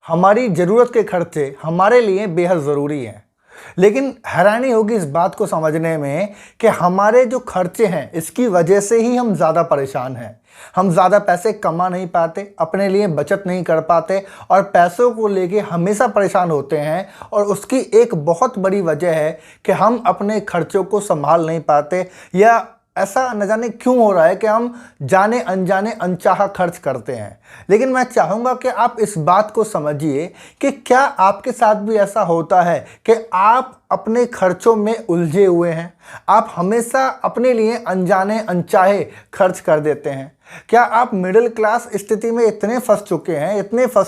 हमारी ज़रूरत के खर्चे हमारे लिए बेहद ज़रूरी हैं। लेकिन हैरानी होगी इस बात को समझने में कि हमारे जो खर्चे हैं इसकी वजह से ही हम ज़्यादा परेशान हैं। हम ज़्यादा पैसे कमा नहीं पाते, अपने लिए बचत नहीं कर पाते और पैसों को लेके हमेशा परेशान होते हैं। और उसकी एक बहुत बड़ी वजह है कि हम अपने खर्चों को संभाल नहीं पाते, या ऐसा न जाने क्यों हो रहा है कि हम जाने अनजाने अनचाहा खर्च करते हैं। लेकिन मैं चाहूँगा कि आप इस बात को समझिए कि क्या आपके साथ भी ऐसा होता है कि आप अपने खर्चों में उलझे हुए हैं। आप हमेशा अपने लिए अनजाने अनचाहे खर्च कर देते हैं। क्या आप मिडिल क्लास स्थिति में इतने फंस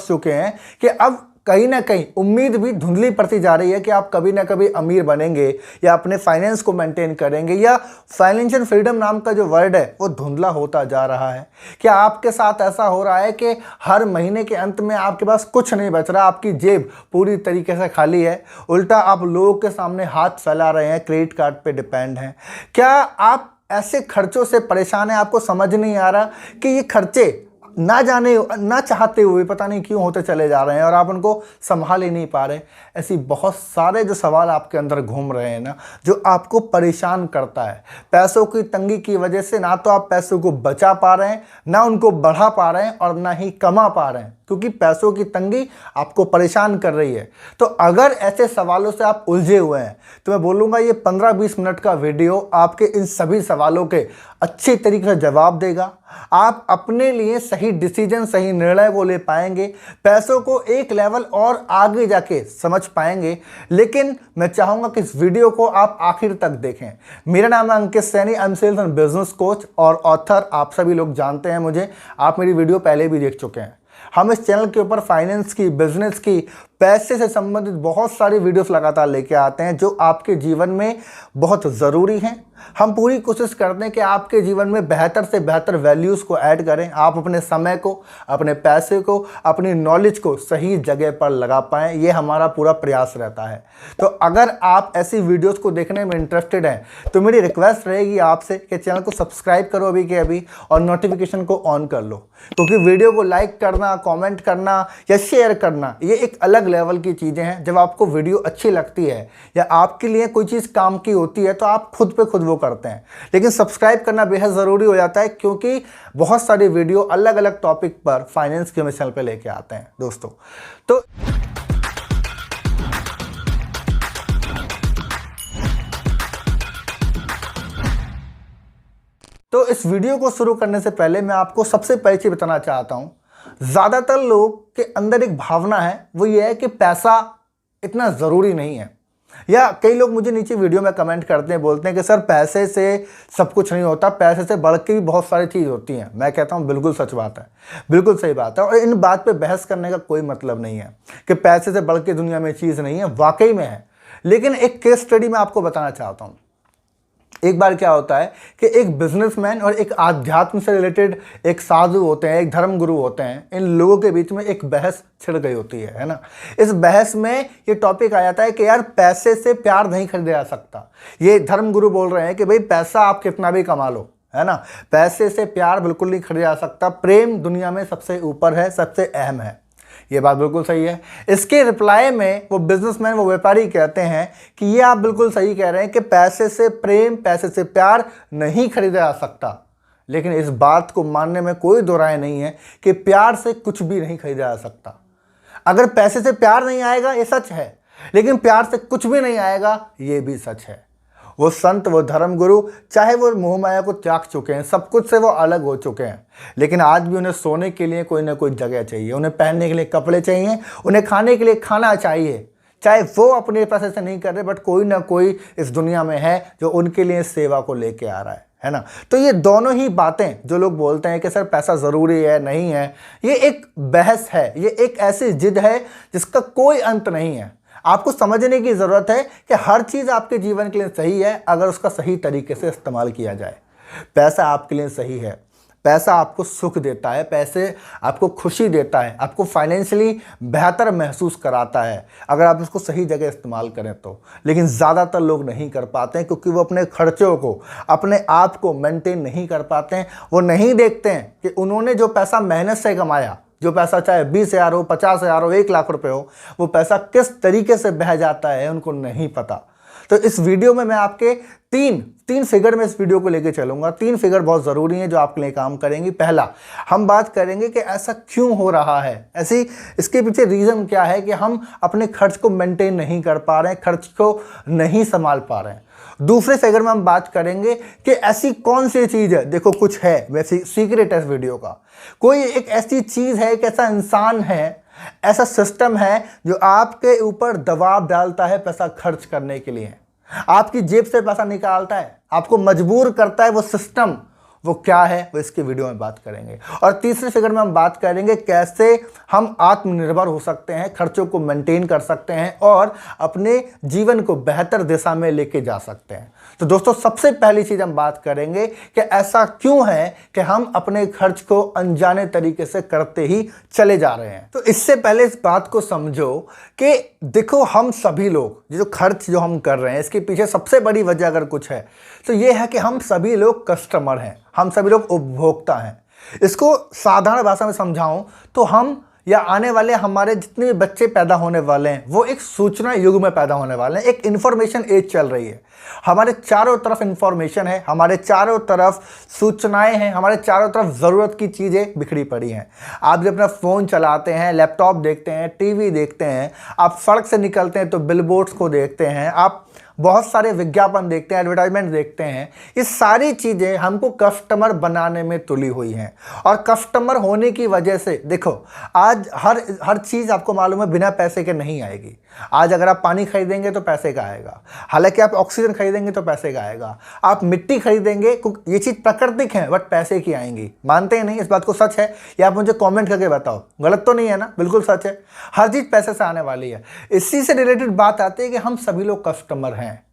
चुके हैं कि अब कहीं ना कहीं उम्मीद भी धुंधली पड़ती जा रही है कि आप कभी ना कभी अमीर बनेंगे या अपने फाइनेंस को मेंटेन करेंगे, या फाइनेंशियल फ्रीडम नाम का जो वर्ड है वो धुंधला होता जा रहा है। क्या आपके साथ ऐसा हो रहा है कि हर महीने के अंत में आपके पास कुछ नहीं बच रहा, आपकी जेब पूरी तरीके से खाली है, उल्टा आप लोगों के सामने हाथ फैला रहे हैं, क्रेडिट कार्ड पर डिपेंड हैं? क्या आप ऐसे खर्चों से परेशान हैं, आपको समझ नहीं आ रहा कि ये खर्चे ना जाने ना चाहते हुए पता नहीं क्यों होते चले जा रहे हैं और आप उनको संभाल ही नहीं पा रहे? ऐसी बहुत सारे जो सवाल आपके अंदर घूम रहे हैं ना, जो आपको परेशान करता है। पैसों की तंगी की वजह से ना तो आप पैसों को बचा पा रहे हैं, ना उनको बढ़ा पा रहे हैं और ना ही कमा पा रहे हैं, क्योंकि पैसों की तंगी आपको परेशान कर रही है। तो अगर ऐसे सवालों से आप उलझे हुए हैं तो मैं बोलूँगा ये 15-20 मिनट का वीडियो आपके इन सभी सवालों के अच्छे तरीके से जवाब देगा। आप अपने लिए सही डिसीजन, सही निर्णय वो ले पाएंगे, पैसों को एक लेवल और आगे जाके समझ पाएंगे। लेकिन मैं चाहूँगा कि इस वीडियो को आप आखिर तक देखें। मेरा नाम है Ankit Saini, I am sales and business coach और ऑथर। आप सभी लोग जानते हैं मुझे, आप मेरी वीडियो पहले भी देख चुके हैं। हम इस चैनल के ऊपर फाइनेंस की, बिजनेस की, पैसे से संबंधित बहुत सारी वीडियोस लगातार लेके आते हैं जो आपके जीवन में बहुत ज़रूरी हैं। हम पूरी कोशिश करते हैं कि आपके जीवन में बेहतर से बेहतर वैल्यूज़ को ऐड करें, आप अपने समय को, अपने पैसे को, अपनी नॉलेज को सही जगह पर लगा पाएँ। ये हमारा पूरा प्रयास रहता है। तो अगर आप ऐसी वीडियोज़ को देखने में इंटरेस्टेड हैं तो मेरी रिक्वेस्ट रहेगी आपसे कि चैनल को सब्सक्राइब करो अभी के अभी और नोटिफिकेशन को ऑन कर लो, क्योंकि वीडियो को लाइक करना, कॉमेंट करना या शेयर करना ये एक अलग लेवल की चीज़ें हैं। जब आपको वीडियो अच्छी लगती है या आपके लिए कोई चीज़ काम की होती है तो आप खुद पे खुद वो करते हैं। लेकिन सब्सक्राइब करना बेहद ज़रूरी हो जाता है, क्योंकि बहुत सारी वीडियो अलग अलग टॉपिक पर फाइनेंस के चैनल पे लेके आते हैं दोस्तों। तो इस वीडियो को शुरू करने से पहले मैं आपको सबसे पहली चीज़ बताना चाहता हूँ। ज़्यादातर लोग के अंदर एक भावना है, वो ये है कि पैसा इतना ज़रूरी नहीं है। या कई लोग मुझे नीचे वीडियो में कमेंट करते हैं, बोलते हैं कि सर पैसे से सब कुछ नहीं होता, पैसे से बढ़ के भी बहुत सारी चीज़ होती हैं। मैं कहता हूँ बिल्कुल सच बात है, बिल्कुल सही बात है। और इन बात पे बहस करने का कोई मतलब नहीं है कि पैसे से बढ़ के दुनिया में चीज़ नहीं है, वाकई में है। लेकिन एक केस स्टडी मैं आपको बताना चाहता हूँ। एक बार क्या होता है कि एक बिजनेसमैन और एक आध्यात्म से रिलेटेड एक साधु होते हैं, एक धर्म गुरु होते हैं, इन लोगों के बीच में एक बहस छिड़ गई होती है ना। इस बहस में ये टॉपिक आ जाता है कि यार पैसे से प्यार नहीं खरीदा जा सकता। ये धर्म गुरु बोल रहे हैं कि भाई पैसा आप कितना भी कमा लो, है ना, पैसे से प्यार बिल्कुल नहीं खरीदा जा सकता, प्रेम दुनिया में सबसे ऊपर है, सबसे अहम है। ये बात बिल्कुल सही है। इसके रिप्लाई में वो बिजनेसमैन, वो व्यापारी कहते हैं कि ये आप बिल्कुल सही कह रहे हैं कि पैसे से प्रेम, पैसे से प्यार नहीं खरीदा जा सकता। लेकिन इस बात को मानने में कोई दो राय नहीं है कि प्यार से कुछ भी नहीं खरीदा जा सकता। अगर पैसे से प्यार नहीं आएगा ये सच है, लेकिन प्यार से कुछ भी नहीं आएगा ये भी सच है। वो संत, वो धर्मगुरु, चाहे वो मोह माया को त्याग चुके हैं, सब कुछ से वो अलग हो चुके हैं, लेकिन आज भी उन्हें सोने के लिए कोई ना कोई जगह चाहिए, उन्हें पहनने के लिए कपड़े चाहिए, उन्हें खाने के लिए खाना चाहिए। चाहे वो अपने पैसे से नहीं कर रहे, बट कोई ना कोई इस दुनिया में है जो उनके लिए सेवा को लेके आ रहा है ना। तो ये दोनों ही बातें जो लोग बोलते हैं कि सर पैसा ज़रूरी है, नहीं है, ये एक बहस है, ये एक ऐसी जिद है जिसका कोई अंत नहीं है। आपको समझने की ज़रूरत है कि हर चीज़ आपके जीवन के लिए सही है अगर उसका सही तरीके से इस्तेमाल किया जाए। पैसा आपके लिए सही है, पैसा आपको सुख देता है, पैसे आपको खुशी देता है, आपको फाइनेंशियली बेहतर महसूस कराता है अगर आप उसको सही जगह इस्तेमाल करें तो। लेकिन ज़्यादातर लोग नहीं कर पाते हैं क्योंकि वो अपने खर्चों को, अपने आप को मेंटेन नहीं कर पाते हैं। वो नहीं देखते हैं कि उन्होंने जो पैसा मेहनत से कमाया जो पैसा चाहे 20,000 हो, 50,000 हो, 1 लाख रुपए हो, वो पैसा किस तरीके से बह जाता है उनको नहीं पता। तो इस वीडियो में मैं आपके तीन फिगर में इस वीडियो को लेके चलूंगा। 3 फिगर बहुत ज़रूरी हैं जो आपके लिए काम करेंगी। पहला, हम बात करेंगे कि ऐसा क्यों हो रहा है, ऐसी इसके पीछे रीज़न क्या है कि हम अपने खर्च को मेंटेन नहीं कर पा रहे हैं, खर्च को नहीं संभाल पा रहे हैं। दूसरे फिगर में हम बात करेंगे कि ऐसी कौन सी चीज़ है, देखो कुछ है वैसे सीक्रेट है इस वीडियो का, कोई एक ऐसी चीज़ है, एक ऐसा इंसान है, ऐसा सिस्टम है जो आपके ऊपर दबाव डालता है पैसा खर्च करने के लिए, आपकी जेब से पैसा निकालता है, आपको मजबूर करता है वो सिस्टम। वो क्या है वो इसके वीडियो में बात करेंगे। और तीसरे फिगर में हम बात करेंगे कैसे हम आत्मनिर्भर हो सकते हैं, खर्चों को मेंटेन कर सकते हैं और अपने जीवन को बेहतर दिशा में लेके जा सकते हैं। तो दोस्तों, सबसे पहली चीज हम बात करेंगे कि ऐसा क्यों है कि हम अपने खर्च को अनजाने तरीके से करते ही चले जा रहे हैं। तो इससे पहले इस बात को समझो कि देखो, हम सभी लोग जो खर्च जो हम कर रहे हैं इसके पीछे सबसे बड़ी वजह अगर कुछ है तो ये है कि हम सभी लोग कस्टमर हैं, हम सभी लोग उपभोक्ता हैं। इसको साधारण भाषा में समझाऊं तो हम या आने वाले हमारे जितने भी बच्चे पैदा होने वाले हैं वो एक सूचना युग में पैदा होने वाले हैं। एक इंफॉर्मेशन एज चल रही है, हमारे चारों तरफ इंफॉर्मेशन है, हमारे चारों तरफ सूचनाएं हैं, हमारे चारों तरफ ज़रूरत की चीज़ें बिखरी पड़ी हैं। आप जब अपना फ़ोन चलाते हैं, लैपटॉप देखते हैं, टीवी देखते हैं, आप सड़क से निकलते हैं तो बिलबोर्ड्स को देखते हैं, आप बहुत सारे विज्ञापन देखते हैं, एडवर्टाइजमेंट देखते हैं, ये सारी चीज़ें हमको कस्टमर बनाने में तुली हुई हैं। और कस्टमर होने की वजह से देखो, आज हर चीज़ आपको मालूम है बिना पैसे के नहीं आएगी। आज अगर आप पानी खरीदेंगे तो पैसे का आएगा, हालांकि आप ऑक्सीजन खरीदेंगे तो पैसे का आएगा, आप मिट्टी खरीदेंगे, ये चीज़ प्राकृतिक है बट पैसे की आएंगी। मानते हैं नहीं इस बात को? सच है या आप मुझे कमेंट करके बताओ, गलत तो नहीं है ना? बिल्कुल सच है, हर चीज़ पैसे से आने वाली है। इसी से रिलेटेड बात आती है कि हम सभी लोग कस्टमर हैं,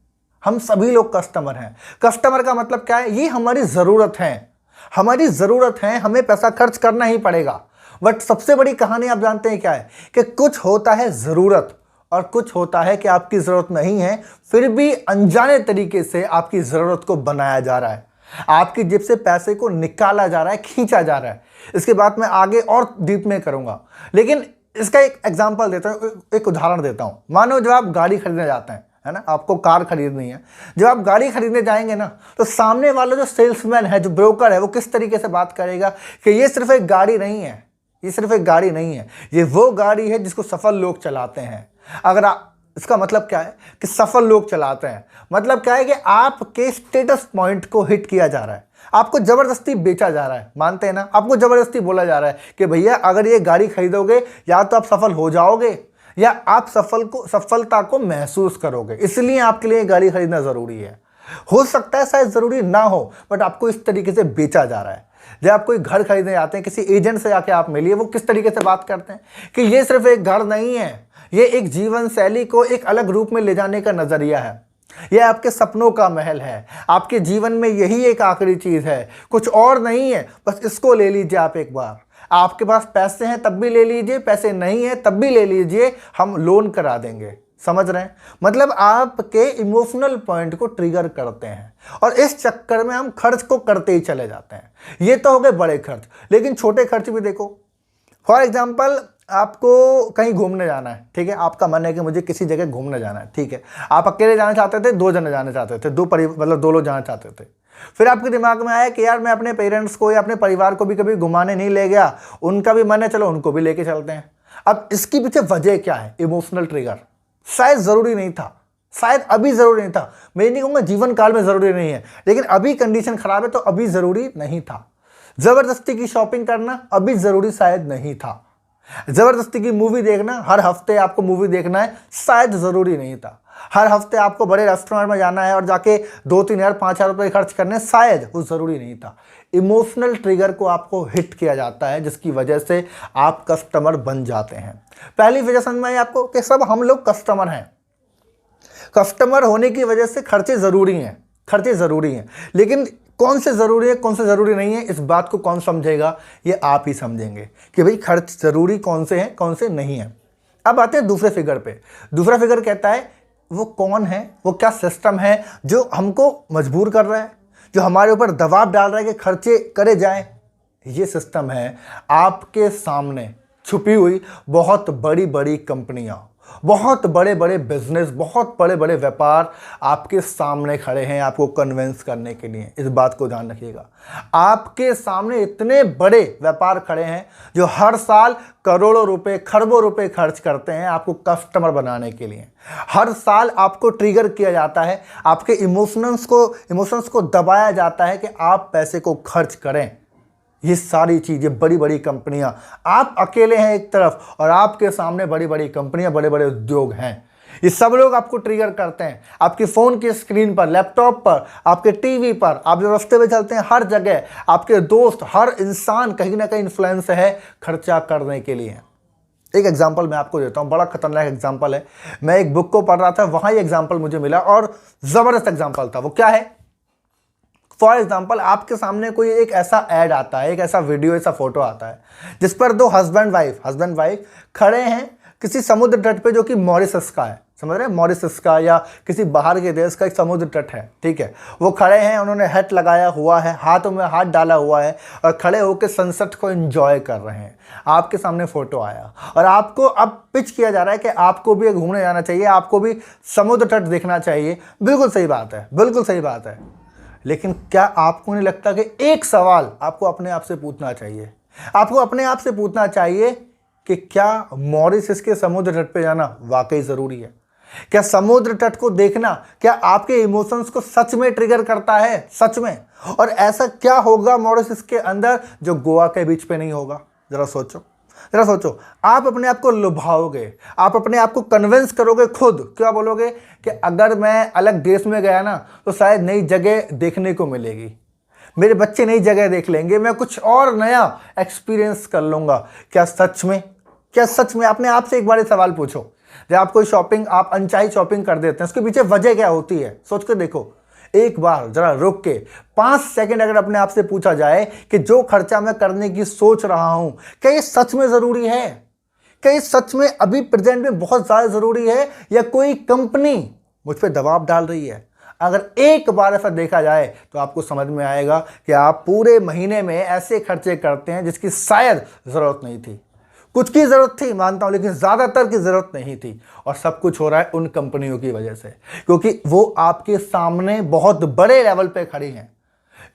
हम सभी लोग कस्टमर हैं। कस्टमर का मतलब क्या है? ये हमारी ज़रूरत है, हमारी ज़रूरत है, हमें पैसा खर्च करना ही पड़ेगा। बट सबसे बड़ी कहानी आप जानते हैं क्या है? कि कुछ होता है ज़रूरत और कुछ होता है कि आपकी ज़रूरत नहीं है, फिर भी अनजाने तरीके से आपकी ज़रूरत को बनाया जा रहा है, आपकी जेब से पैसे को निकाला जा रहा है, खींचा जा रहा है। इसके बाद मैं आगे और डीप में करूँगा, लेकिन इसका एक एग्जाम्पल देता हूँ, एक उदाहरण देता हूँ। मानो जब आप गाड़ी खरीदने जाते हैं, है ना, आपको कार खरीदनी है, जब आप गाड़ी खरीदने जाएंगे ना तो सामने वाला जो सेल्समैन है, जो ब्रोकर है, वो किस तरीके से बात करेगा कि ये सिर्फ एक गाड़ी नहीं है, ये सिर्फ एक गाड़ी नहीं है, ये वो गाड़ी है जिसको सफल लोग चलाते हैं। अगर इसका मतलब क्या है कि सफल लोग चलाते हैं, मतलब क्या है कि आपके स्टेटस पॉइंट को हिट किया जा रहा है, आपको जबरदस्ती बेचा जा रहा है। मानते हैं ना? आपको जबरदस्ती बोला जा रहा है कि भैया अगर ये गाड़ी खरीदोगे या तो आप सफल हो जाओगे या आप सफलता को महसूस करोगे, इसलिए आपके लिए गाड़ी खरीदना ज़रूरी है। हो सकता है शायद ज़रूरी ना हो, बट आपको इस तरीके से बेचा जा रहा है। जब आप कोई घर खरीदने जाते हैं, किसी एजेंट से जाके आप मिलिए, वो किस तरीके से बात करते हैं कि ये सिर्फ एक घर नहीं है, ये एक जीवन शैली को एक अलग रूप में ले जाने का नज़रिया है, यह आपके सपनों का महल है, आपके जीवन में यही एक आखिरी चीज़ है, कुछ और नहीं है, बस इसको ले लीजिए आप एक बार। आपके पास पैसे हैं तब भी ले लीजिए, पैसे नहीं है तब भी ले लीजिए, हम लोन करा देंगे। समझ रहे हैं? मतलब आपके इमोशनल पॉइंट को ट्रिगर करते हैं और इस चक्कर में हम खर्च को करते ही चले जाते हैं। ये तो हो गए बड़े खर्च, लेकिन छोटे खर्च भी देखो। फॉर एग्जाम्पल, आपको कहीं घूमने जाना है, ठीक है, आपका मन है कि मुझे किसी जगह घूमने जाना है, ठीक है, आप अकेले जाना चाहते थे, 2 जने जाना चाहते थे, मतलब 2 लोग जाना चाहते थे। फिर आपके दिमाग में आया कि यार मैं अपने पेरेंट्स को या अपने परिवार को भी कभी घुमाने नहीं ले गया, उनका भी मन है, चलो उनको भी लेके चलते हैं। अब इसके पीछे वजह क्या है? Emotional trigger. शायद ज़रूरी नहीं था, शायद अभी ज़रूरी नहीं था, मैं नहीं कहूँगा जीवन काल में ज़रूरी नहीं है, लेकिन अभी कंडीशन ख़राब है तो अभी ज़रूरी नहीं था। ज़बरदस्ती की शॉपिंग करना अभी ज़रूरी शायद नहीं था। ज़बरदस्ती की मूवी देखना, हर हफ्ते आपको मूवी देखना है, शायद ज़रूरी नहीं था। हर हफ्ते आपको बड़े रेस्टोरेंट में जाना है और जाके 2-3 हज़ार 5 हज़ार रुपये खर्च करने, शायद वो ज़रूरी नहीं था। इमोशनल ट्रिगर को आपको हिट किया जाता है, जिसकी वजह से आप कस्टमर बन जाते हैं। पहली वजह समझ में आई आपको कि सब हम लोग कस्टमर हैं। कस्टमर होने की वजह से खर्चे ज़रूरी हैं, खर्चे ज़रूरी हैं, लेकिन कौन से ज़रूरी है कौन से ज़रूरी नहीं है, इस बात को कौन समझेगा? ये आप ही समझेंगे कि भाई खर्च ज़रूरी कौन से हैं कौन से नहीं हैं। अब आते हैं दूसरे फिगर पे। दूसरा फिगर कहता है वो कौन है, वो क्या सिस्टम है जो हमको मजबूर कर रहा है, जो हमारे ऊपर दबाव डाल रहा है कि खर्चे करे जाएं। ये सिस्टम है आपके सामने छुपी हुई बहुत बड़ी बड़ी कंपनियां, बहुत बड़े बड़े बिजनेस, बहुत बड़े बड़े व्यापार आपके सामने खड़े हैं आपको कन्विंस करने के लिए। इस बात को ध्यान रखिएगा, आपके सामने इतने बड़े व्यापार खड़े हैं जो हर साल करोड़ों रुपए, खरबों रुपए खर्च करते हैं आपको कस्टमर बनाने के लिए। हर साल आपको ट्रिगर किया जाता है, आपके इमोशंस को दबाया जाता है कि आप पैसे को खर्च करें। ये सारी चीज़ें, बड़ी बड़ी कंपनियां, आप अकेले हैं एक तरफ और आपके सामने बड़ी बड़ी कंपनियां, बड़े बड़े उद्योग हैं। ये सब लोग आपको ट्रिगर करते हैं, आपके फ़ोन की स्क्रीन पर, लैपटॉप पर, आपके टीवी पर, आप जो रास्ते में चलते हैं, हर जगह आपके दोस्त, हर इंसान कहीं ना कहीं इन्फ्लुएंस है खर्चा करने के लिए। एक एग्जाम्पल मैं आपको देता हूँ, बड़ा खतरनाक एग्जाम्पल है। मैं एक बुक को पढ़ रहा था, वहाँ ये एग्जाम्पल मुझे मिला और ज़बरदस्त एग्जाम्पल था। वो क्या है? फॉर एग्जाम्पल, आपके सामने कोई एक ऐसा ऐड आता है, एक ऐसा वीडियो, ऐसा फोटो आता है जिस पर दो हस्बैंड वाइफ खड़े हैं किसी समुद्र तट पे जो कि मॉरिशस का है। समझ रहे हैं? मॉरिशस का या किसी बाहर के देश का एक समुद्र तट है, ठीक है। वो खड़े हैं, उन्होंने हैट लगाया हुआ है, हाथों में हाथ डाला हुआ है और खड़े होकर सनसेट को एंजॉय कर रहे हैं। आपके सामने फोटो आया और आपको अब पिच किया जा रहा है कि आपको भी घूमने जाना चाहिए, आपको भी समुद्र तट देखना चाहिए। बिल्कुल सही बात है, बिल्कुल सही बात है। लेकिन क्या आपको नहीं लगता कि एक सवाल आपको अपने आप से पूछना चाहिए? आपको अपने आप से पूछना चाहिए कि क्या मॉरिशस के समुद्र तट पे जाना वाकई ज़रूरी है? क्या समुद्र तट को देखना क्या आपके इमोशंस को सच में ट्रिगर करता है? सच में? और ऐसा क्या होगा मॉरिशस के अंदर जो गोवा के बीच पे नहीं होगा? ज़रा सोचो, आप अपने आप को लुभाओगे, आप अपने आप को कन्विंस करोगे खुद। क्या बोलोगे कि अगर मैं अलग देश में गया ना तो शायद नई जगह देखने को मिलेगी, मेरे बच्चे नई जगह देख लेंगे, मैं कुछ और नया एक्सपीरियंस कर लूँगा। क्या सच में अपने आप से एक बार सवाल पूछो। जब आप कोई शॉपिंग, आप अनचाही शॉपिंग कर देते हैं, उसके पीछे वजह क्या होती है? सोच के देखो, एक बार जरा रुक के 5 सेकंड अगर अपने आप से पूछा जाए कि जो खर्चा मैं करने की सोच रहा हूं, क्या ये सच में ज़रूरी है? क्या ये सच में अभी प्रेजेंट में बहुत ज़्यादा ज़रूरी है या कोई कंपनी मुझ पर दबाव डाल रही है? अगर एक बार ऐसा देखा जाए तो आपको समझ में आएगा कि आप पूरे महीने में ऐसे खर्चे करते हैं जिसकी शायद ज़रूरत नहीं थी। कुछ की ज़रूरत थी मानता हूँ, लेकिन ज़्यादातर की ज़रूरत नहीं थी। और सब कुछ हो रहा है उन कंपनियों की वजह से, क्योंकि वो आपके सामने बहुत बड़े लेवल पे खड़ी हैं।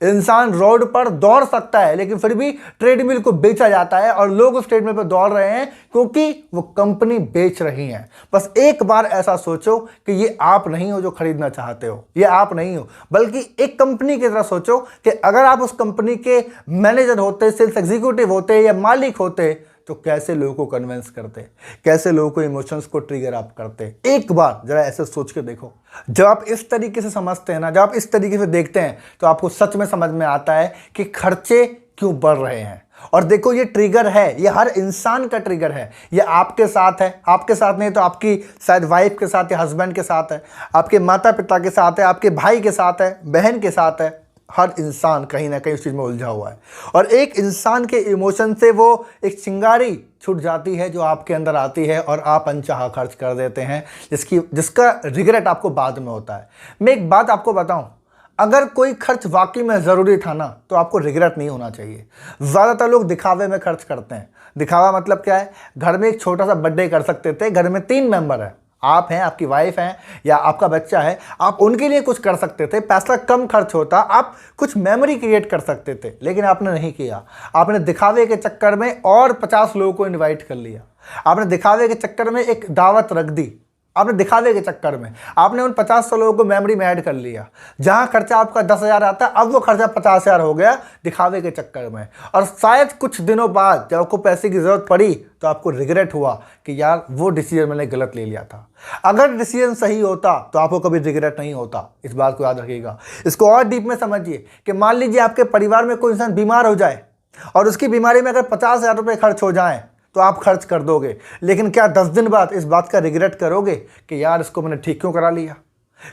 इंसान रोड पर दौड़ सकता है लेकिन फिर भी ट्रेडमिल को बेचा जाता है और लोग उस ट्रेडमिल पर दौड़ रहे हैं क्योंकि वो कंपनी बेच रही है। बस एक बार ऐसा सोचो कि ये आप नहीं हो जो खरीदना चाहते हो, ये आप नहीं हो, बल्कि एक कंपनी की तरह सोचो कि अगर आप उस कंपनी के मैनेजर होते, सेल्स एग्जीक्यूटिव होते या मालिक होते तो कैसे लोगों को कन्विंस करते, कैसे लोगों को इमोशंस को ट्रिगर आप करते। एक बार जरा ऐसे सोच के देखो। जब आप इस तरीके से समझते हैं ना, जब आप इस तरीके से देखते हैं तो आपको सच में समझ में आता है कि खर्चे क्यों बढ़ रहे हैं। और देखो, ये ट्रिगर है, ये हर इंसान का ट्रिगर है। ये आपके साथ है, आपके साथ नहीं तो आपकी शायद वाइफ के साथ या हस्बैंड के साथ है, आपके माता पिता के साथ है, आपके भाई के साथ है, बहन के साथ है। हर इंसान कहीं ना कहीं उस चीज़ में उलझा हुआ है और एक इंसान के इमोशन से वो एक चिंगारी छूट जाती है जो आपके अंदर आती है और आप अनचाहा खर्च कर देते हैं जिसका रिग्रेट आपको बाद में होता है। मैं एक बात आपको बताऊं, अगर कोई खर्च वाकई में ज़रूरी था ना तो आपको रिग्रेट नहीं होना चाहिए। ज़्यादातर लोग दिखावे में खर्च करते हैं। दिखावा मतलब क्या है? घर में एक छोटा सा बर्थडे कर सकते थे, घर में 3 मेंबर हैं, आप हैं, आपकी वाइफ हैं या आपका बच्चा है, आप उनके लिए कुछ कर सकते थे, पैसा कम खर्च होता, आप कुछ मेमोरी क्रिएट कर सकते थे, लेकिन आपने नहीं किया। आपने दिखावे के चक्कर में और 50 लोगों को इनवाइट कर लिया। आपने दिखावे के चक्कर में एक दावत रख दी। आपने दिखावे के चक्कर में आपने उन 50 लोगों को मेमोरी में ऐड कर लिया। जहां खर्चा आपका 10,000 आता अब वो खर्चा 50,000 हो गया दिखावे के चक्कर में। और शायद कुछ दिनों बाद जब आपको पैसे की ज़रूरत पड़ी तो आपको रिग्रेट हुआ कि यार वो डिसीजन मैंने गलत ले लिया था। अगर डिसीजन सही होता तो आपको कभी रिग्रेट नहीं होता। इस बात को याद रखिएगा। इसको और डीप में समझिए कि मान लीजिए आपके परिवार में कोई इंसान बीमार हो जाए और उसकी बीमारी में अगर 50,000 रुपये खर्च हो जाएं तो आप खर्च कर दोगे, लेकिन क्या 10 दिन बाद इस बात का रिग्रेट करोगे कि यार इसको मैंने ठीक क्यों करा लिया,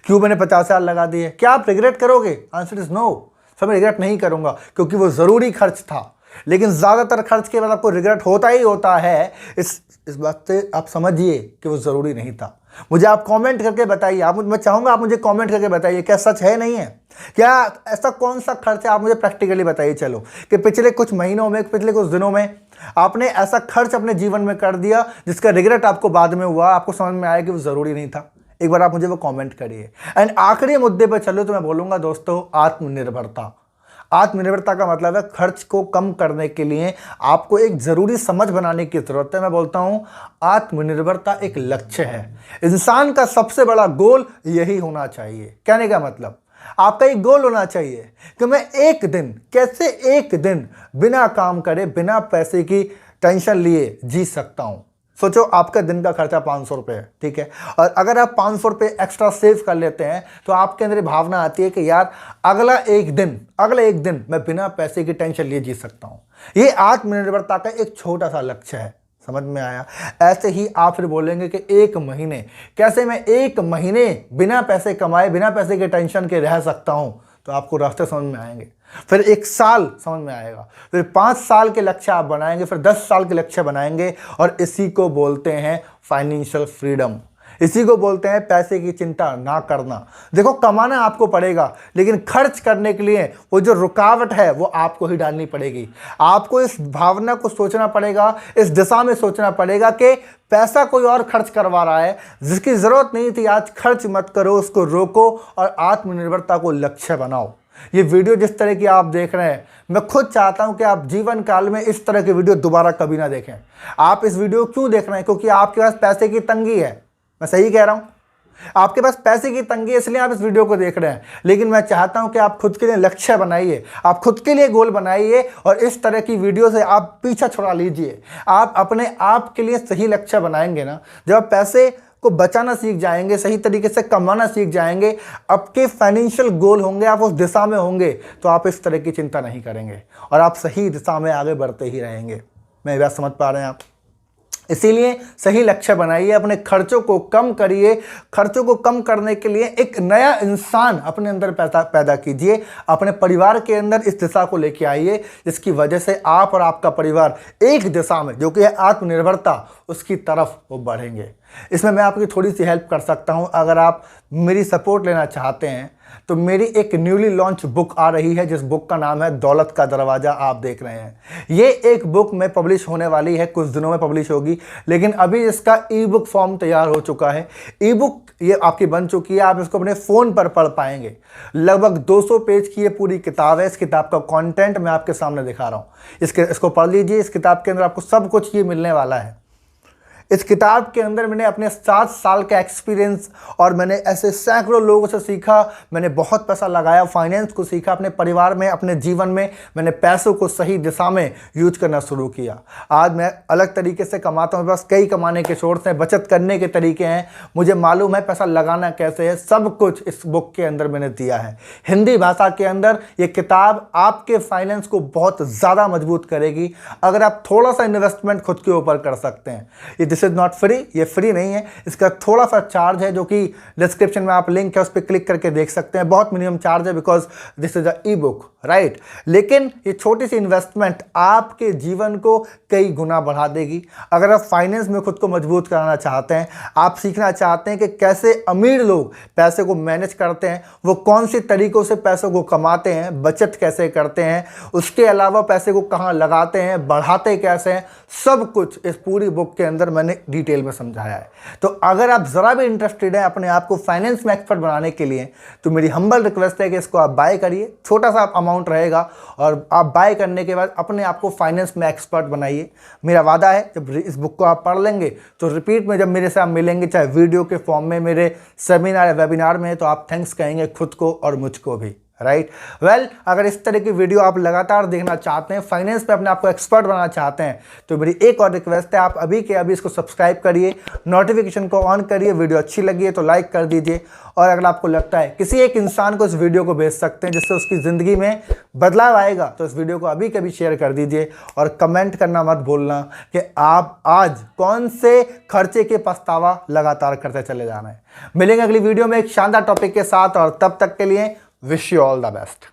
क्यों मैंने 50,000 लगा दिए? क्या आप रिग्रेट करोगे? Answer is no. सब मैं रिग्रेट नहीं करूंगा क्योंकि वो ज़रूरी खर्च था। लेकिन ज़्यादातर खर्च के बाद आपको रिग्रेट होता ही होता है। इस बात से आप समझिए कि वो ज़रूरी नहीं था। मुझे आप कमेंट करके बताइए, मैं चाहूँगा आप मुझे कमेंट करके बताइए क्या सच है नहीं है, क्या ऐसा कौन सा खर्च है, आप मुझे प्रैक्टिकली बताइए। चलो कि पिछले कुछ महीनों में, पिछले कुछ दिनों में आपने ऐसा खर्च अपने जीवन में कर दिया जिसका रिग्रेट आपको बाद में हुआ, आपको समझ में आया कि वो ज़रूरी नहीं था। एक बार आप मुझे वो कमेंट करिए। एंड आखिरी मुद्दे पर चलो तो मैं बोलूँगा दोस्तों, आत्मनिर्भरता। आत्मनिर्भरता का मतलब है खर्च को कम करने के लिए आपको एक ज़रूरी समझ बनाने की ज़रूरत है। मैं बोलता हूँ आत्मनिर्भरता एक लक्ष्य है। इंसान का सबसे बड़ा गोल यही होना चाहिए। कहने का मतलब आपका एक गोल होना चाहिए कि मैं एक दिन, कैसे एक दिन बिना काम करे, बिना पैसे की टेंशन लिए जी सकता हूँ। सोचो आपका दिन का खर्चा 500 रुपये है, ठीक है, और अगर आप 500 रुपये एक्स्ट्रा सेव कर लेते हैं तो आपके अंदर भावना आती है कि यार अगला एक दिन मैं बिना पैसे की टेंशन लिए जी सकता हूँ। ये आत्मनिर्भरता का एक छोटा सा लक्ष्य है। समझ में आया? ऐसे ही आप फिर बोलेंगे कि एक महीने, कैसे मैं एक महीने बिना पैसे कमाए, बिना पैसे के टेंशन के रह सकता हूँ, तो आपको रास्ते समझ में आएंगे। फिर 1 साल समझ में आएगा, फिर 5 साल के लक्ष्य आप बनाएंगे, फिर 10 साल के लक्ष्य बनाएंगे, और इसी को बोलते हैं फाइनेंशियल फ्रीडम। इसी को बोलते हैं पैसे की चिंता ना करना। देखो कमाना आपको पड़ेगा, लेकिन खर्च करने के लिए वो जो रुकावट है वो आपको ही डालनी पड़ेगी। आपको इस भावना को सोचना पड़ेगा, इस दिशा में सोचना पड़ेगा कि पैसा कोई और खर्च करवा रहा है, जिसकी ज़रूरत नहीं थी, आज खर्च मत करो, उसको रोको और आत्मनिर्भरता को लक्ष्य बनाओ। ये वीडियो जिस तरह की आप देख रहे हैं, मैं खुद चाहता हूं कि आप जीवन काल में इस तरह की वीडियो दोबारा कभी ना देखें। आप इस वीडियो क्यों देख रहे हैं? क्योंकि आपके पास पैसे की तंगी है। मैं सही कह रहा हूं? आपके पास पैसे की तंगी है, इसलिए आप इस वीडियो को देख रहे हैं। लेकिन मैं चाहता हूं कि आप खुद के लिए लक्ष्य बनाइए, आप खुद के लिए गोल बनाइए, और इस तरह की वीडियो से आप पीछा छुड़ा लीजिए। आप अपने आप के लिए सही लक्ष्य बनाएंगे ना, जब आप पैसे को बचाना सीख जाएंगे, सही तरीके से कमाना सीख जाएंगे, आपके फाइनेंशियल गोल होंगे, आप उस दिशा में होंगे, तो आप इस तरह की चिंता नहीं करेंगे और आप सही दिशा में आगे बढ़ते ही रहेंगे। मैं बात समझ पा रहे हैं आप? इसीलिए सही लक्ष्य बनाइए, अपने खर्चों को कम करिए। खर्चों को कम करने के लिए एक नया इंसान अपने अंदर पैदा कीजिए, अपने परिवार के अंदर इस दिशा को लेके आइए, जिसकी वजह से आप और आपका परिवार एक दिशा में, जो कि है आत्मनिर्भरता, उसकी तरफ वो बढ़ेंगे। इसमें मैं आपकी थोड़ी सी हेल्प कर सकता हूं। अगर आप मेरी सपोर्ट लेना चाहते हैं तो मेरी एक न्यूली लॉन्च बुक आ रही है, जिस बुक का नाम है दौलत का दरवाज़ा। आप देख रहे हैं, ये एक बुक में पब्लिश होने वाली है, कुछ दिनों में पब्लिश होगी, लेकिन अभी इसका ई बुक फॉर्म तैयार हो चुका है। ई बुक ये आपकी बन चुकी है, आप इसको अपने फ़ोन पर पढ़ पाएंगे। लगभग 200 पेज की ये पूरी किताब है। इस किताब का कंटेंट मैं आपके सामने दिखा रहा हूँ। इसको पढ़ लीजिए। इस किताब के अंदर आपको सब कुछ ये मिलने वाला है। इस किताब के अंदर मैंने अपने 7 साल का एक्सपीरियंस, और मैंने ऐसे सैकड़ों लोगों से सीखा, मैंने बहुत पैसा लगाया, फाइनेंस को सीखा, अपने परिवार में, अपने जीवन में मैंने पैसों को सही दिशा में यूज करना शुरू किया। आज मैं अलग तरीके से कमाता हूँ, बस कई कमाने के सोर्स हैं, बचत करने के तरीके हैं, मुझे मालूम है पैसा लगाना कैसे है, सब कुछ इस बुक के अंदर मैंने दिया है। हिंदी भाषा के अंदर ये किताब आपके फाइनेंस को बहुत ज़्यादा मजबूत करेगी, अगर आप थोड़ा सा इन्वेस्टमेंट खुद के ऊपर कर सकते हैं। दिस इज नॉट फ्री, ये फ्री नहीं है, इसका थोड़ा सा चार्ज है, जो कि डिस्क्रिप्शन में आप लिंक है उस पर क्लिक करके देख सकते हैं। बहुत मिनिमम चार्ज है, because this is a E book, right. लेकिन ये छोटी सी इन्वेस्टमेंट आपके जीवन को कई गुना बढ़ा देगी। अगर आप फाइनेंस में खुद को मजबूत कराना चाहते हैं, आप सीखना चाहते हैं कि कैसे अमीर लोग पैसे को मैनेज करते हैं, वो कौन सी तरीकों से पैसों को कमाते हैं, बचत कैसे करते हैं, उसके अलावा पैसे को कहाँ लगाते हैं, बढ़ाते कैसे हैं, सब कुछ इस पूरी बुक के अंदर मैंने डिटेल में समझाया है। तो अगर आप ज़रा भी इंटरेस्टेड हैं अपने आप को फाइनेंस में एक्सपर्ट बनाने के लिए, तो मेरी हम्बल रिक्वेस्ट है कि इसको आप बाय करिए। छोटा सा अमाउंट रहेगा, और आप बाय करने के बाद अपने आप को फाइनेंस में एक्सपर्ट बनाइए। मेरा वादा है जब इस बुक को आप पढ़ लेंगे तो रिपीट में जब मेरे साथ मिलेंगे, चाहे वीडियो के फॉर्म में, मेरे सेमिनार या वेबिनार में, तो आप थैंक्स कहेंगे खुद को और मुझको भी, राइट। वेल, अगर इस तरह की वीडियो आप लगातार देखना चाहते हैं, फाइनेंस पे अपने आप को एक्सपर्ट बनाना चाहते हैं, तो मेरी एक और रिक्वेस्ट है, आप अभी के अभी इसको सब्सक्राइब करिए, नोटिफिकेशन को ऑन करिए, वीडियो अच्छी लगी है तो लाइक कर दीजिए, और अगर आपको लगता है किसी एक इंसान को इस वीडियो को भेज सकते हैं जिससे उसकी ज़िंदगी में बदलाव आएगा, तो इस वीडियो को अभी कभी शेयर कर दीजिए। और कमेंट करना मत भूलना कि आप आज कौन से खर्चे के पछतावा लगातार करते चले जाना है। मिलेंगे अगली वीडियो में एक शानदार टॉपिक के साथ, और तब तक के लिए wish you all the best.